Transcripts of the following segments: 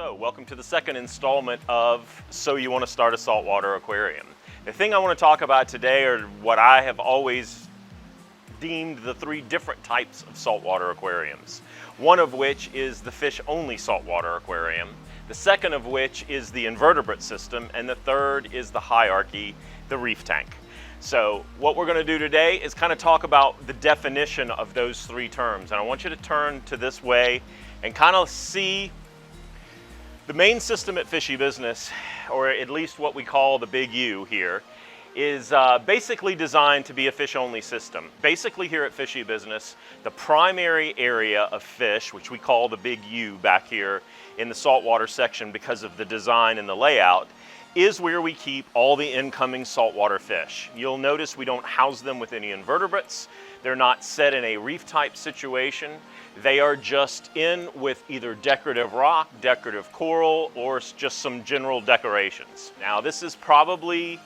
So, welcome to the second installment of So You Want to Start a Saltwater Aquarium. The thing I want to talk about today are what I have always deemed the three different types of saltwater aquariums. One of which is the fish-only saltwater aquarium, the second of which is the invertebrate system, and the third is the hierarchy, the reef tank. So what we're going to do today is kind of talk about the definition of those three terms. And I want you to turn to this way and kind of see the main system at Fishy Business, or at least what we call the big U here, is basically designed to be a fish-only system. Basically here at Fishy Business, the primary area of fish, which we call the big U back here in the saltwater section because of the design and the layout, is where we keep all the incoming saltwater fish. You'll notice we don't house them with any invertebrates. They're not set in a reef type situation. They are just in with either decorative rock, decorative coral, or just some general decorations. Now this is probably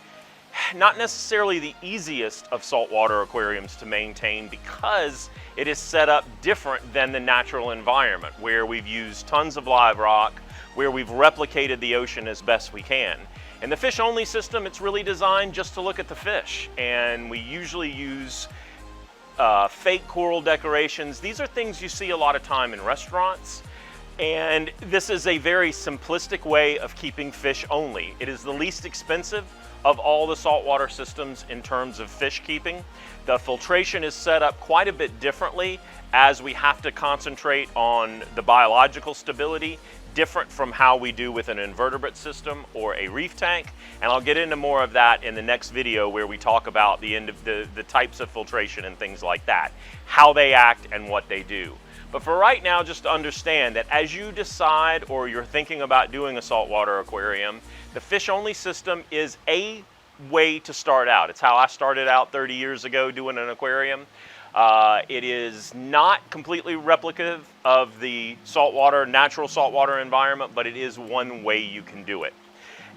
not necessarily the easiest of saltwater aquariums to maintain because it is set up different than the natural environment where we've used tons of live rock, where we've replicated the ocean as best we can. In the fish-only system, it's really designed just to look at the fish, and we usually use fake coral decorations. These are things you see a lot of time in restaurants, and this is a very simplistic way of keeping fish only. It is the least expensive of all the saltwater systems in terms of fish keeping. The filtration is set up quite a bit differently as we have to concentrate on the biological stability, different from how we do with an invertebrate system or a reef tank. And I'll get into more of that in the next video where we talk about the types of filtration and things like that, how they act and what they do. But for right now, just to understand that as you decide or you're thinking about doing a saltwater aquarium, the fish-only system is a way to start out. It's how I started out 30 years ago doing an aquarium. It is not completely replicative of the saltwater, natural saltwater environment, but it is one way you can do it.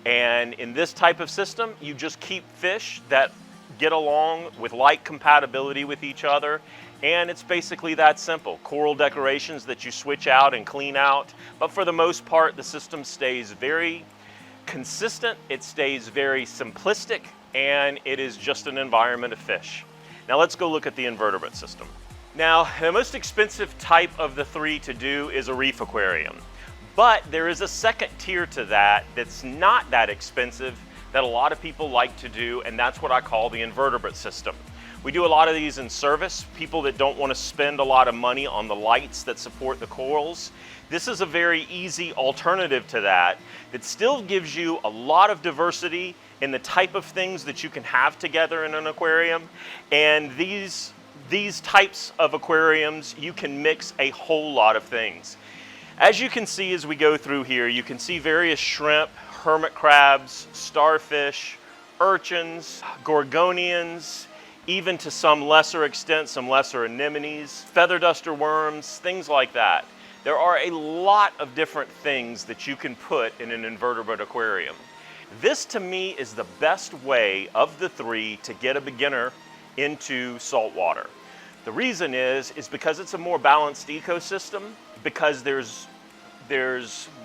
And in this type of system, you just keep fish that get along with like compatibility with each other. And it's basically that simple. Coral decorations that you switch out and clean out. But for the most part, the system stays very consistent. It stays very simplistic, and it is just an environment of fish. Now let's go look at the invertebrate system. Now, the most expensive type of the three to do is a reef aquarium. But there is a second tier to that that's not that expensive that a lot of people like to do, and that's what I call the invertebrate system. We do a lot of these in service, people that don't want to spend a lot of money on the lights that support the corals. This is a very easy alternative to that that still gives you a lot of diversity in the type of things that you can have together in an aquarium. And these types of aquariums, you can mix a whole lot of things. As you can see as we go through here, you can see various shrimp, hermit crabs, starfish, urchins, gorgonians, even to some lesser extent, some lesser anemones, feather duster worms, things like that. There are a lot of different things that you can put in an invertebrate aquarium. This to me is the best way of the three to get a beginner into saltwater. The reason is because it's a more balanced ecosystem, because there's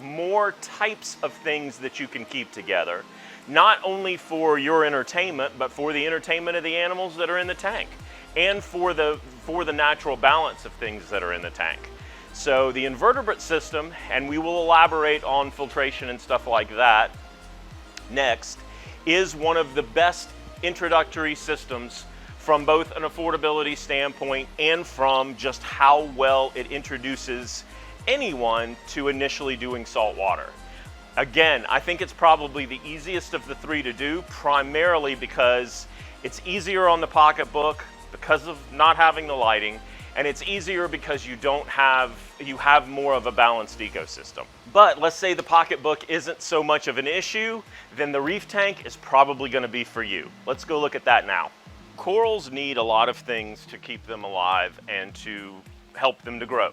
more types of things that you can keep together, not only for your entertainment, but for the entertainment of the animals that are in the tank, and for the natural balance of things that are in the tank. So the invertebrate system, and we will elaborate on filtration and stuff like that next, is one of the best introductory systems from both an affordability standpoint and from just how well it introduces anyone to initially doing saltwater. Again, I think it's probably the easiest of the three to do, primarily because it's easier on the pocketbook because of not having the lighting, and it's easier because you have more of a balanced ecosystem. But let's say the pocketbook isn't so much of an issue, then the reef tank is probably going to be for you. Let's go look at that now. Corals need a lot of things to keep them alive and to help them to grow.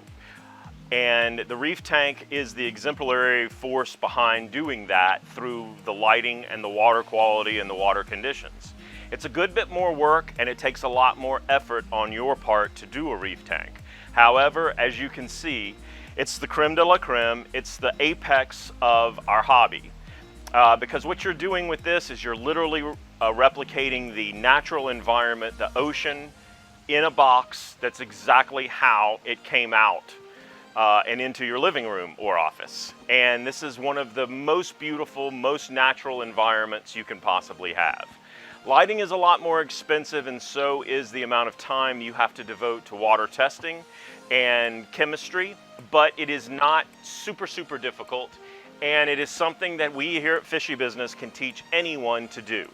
And the reef tank is the exemplary force behind doing that through the lighting and the water quality and the water conditions. It's a good bit more work, and it takes a lot more effort on your part to do a reef tank. However, as you can see, It's the creme de la creme. It's the apex of our hobby. Because what you're doing with this is you're literally replicating the natural environment, the ocean, in a box. That's exactly how it came out and into your living room or office. And this is one of the most beautiful, most natural environments you can possibly have. Lighting is a lot more expensive, and so is the amount of time you have to devote to water testing and chemistry, but it is not super difficult, and it is something that we here at Fishy Business can teach anyone to do.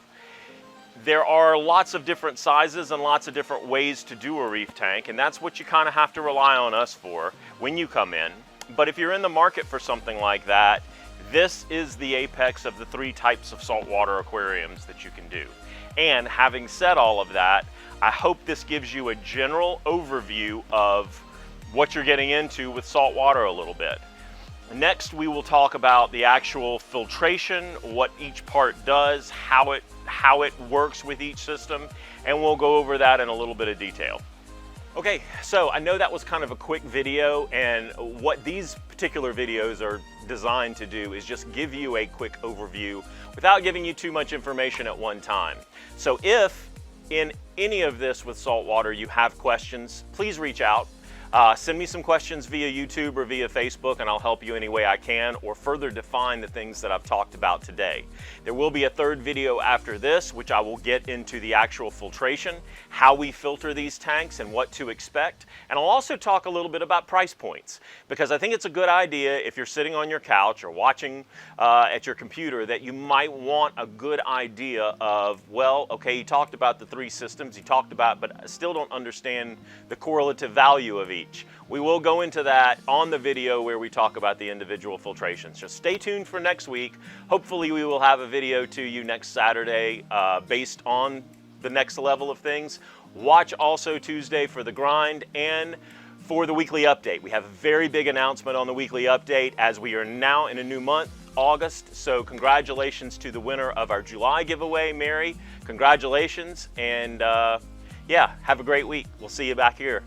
There are lots of different sizes and lots of different ways to do a reef tank, and that's what you kind of have to rely on us for when you come in. But if you're in the market for something like that, this is the apex of the 3 types of saltwater aquariums that you can do. And having said all of that, I hope this gives you a general overview of what you're getting into with saltwater a little bit. Next, we will talk about the actual filtration, what each part does, how it works with each system, and we'll go over that in a little bit of detail. Okay, so I know that was kind of a quick video, and what these particular videos are designed to do is just give you a quick overview without giving you too much information at one time. So if in any of this with saltwater you have questions, please reach out. Send me some questions via YouTube or via Facebook, and I'll help you any way I can, or further define the things that I've talked about today. There will be a third video after this, which I will get into the actual filtration, how we filter these tanks and what to expect. And I'll also talk a little bit about price points, because I think it's a good idea if you're sitting on your couch or watching at your computer that you might want a good idea of, well, okay, you talked about the 3 systems, you talked about, but I still don't understand the correlative value of each. We will go into that on the video where we talk about the individual filtrations. So stay tuned for next week. Hopefully we will have a video to you next Saturday based on the next level of things. Watch also Tuesday for the grind and for the weekly update. We have a very big announcement on the weekly update as we are now in a new month, August. So congratulations to the winner of our July giveaway, Mary. Congratulations, and yeah, have a great week. We'll see you back here.